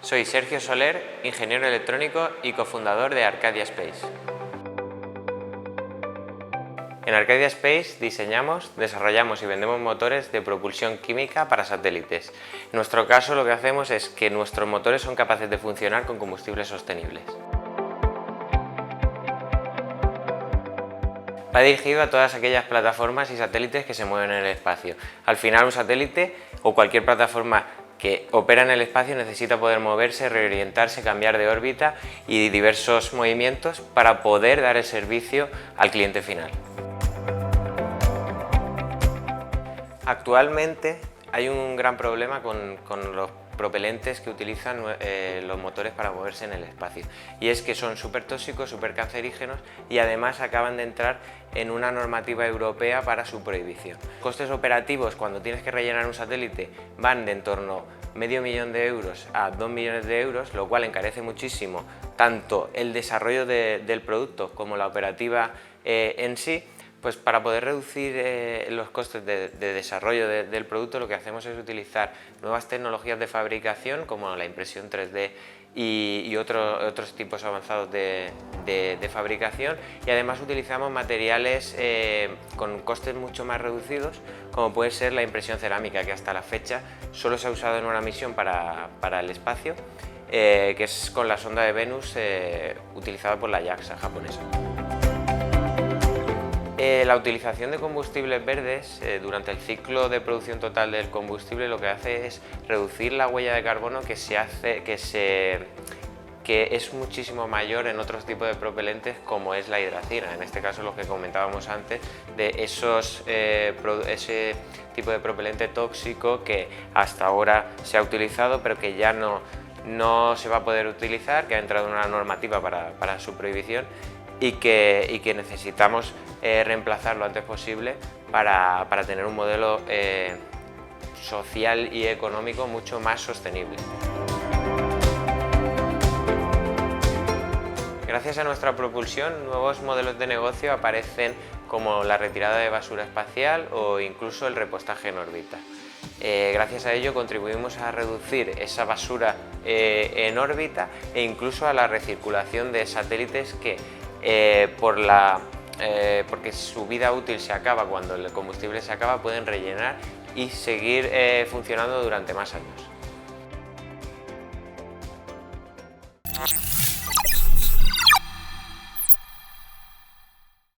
Soy Sergio Soler, ingeniero electrónico y cofundador de Arcadia Space. En Arcadia Space diseñamos, desarrollamos y vendemos motores de propulsión química para satélites. En nuestro caso lo que hacemos es que nuestros motores son capaces de funcionar con combustibles sostenibles. Va dirigido a todas aquellas plataformas y satélites que se mueven en el espacio. Al final, un satélite o cualquier plataforma que opera en el espacio necesita poder moverse, reorientarse, cambiar de órbita y diversos movimientos para poder dar el servicio al cliente final. Actualmente hay un gran problema con los propelentes que utilizan los motores para moverse en el espacio, y es que son súper tóxicos, súper cancerígenos y además acaban de entrar en una normativa europea para su prohibición. Costes operativos cuando tienes que rellenar un satélite van de en torno a $500.000 a 2 millones de euros, lo cual encarece muchísimo tanto el desarrollo del producto como la operativa en sí. Pues para poder reducir los costes de desarrollo del producto, lo que hacemos es utilizar nuevas tecnologías de fabricación como la impresión 3D y otros tipos avanzados de fabricación, y además utilizamos materiales con costes mucho más reducidos, como puede ser la impresión cerámica, que hasta la fecha solo se ha usado en una misión para el espacio, que es con la sonda de Venus utilizada por la JAXA japonesa. La utilización de combustibles verdes durante el ciclo de producción total del combustible lo que hace es reducir la huella de carbono que es muchísimo mayor en otros tipos de propelentes, como es la hidracina, en este caso lo que comentábamos antes de ese tipo de propelente tóxico que hasta ahora se ha utilizado pero que ya no se va a poder utilizar, que ha entrado en una normativa para su prohibición y que necesitamos reemplazar lo antes posible para tener un modelo social y económico mucho más sostenible. Gracias a nuestra propulsión, nuevos modelos de negocio aparecen como la retirada de basura espacial o incluso el repostaje en órbita. Gracias a ello contribuimos a reducir esa basura en órbita e incluso a la recirculación de satélites que porque su vida útil se acaba cuando el combustible se acaba, pueden rellenar y seguir funcionando durante más años.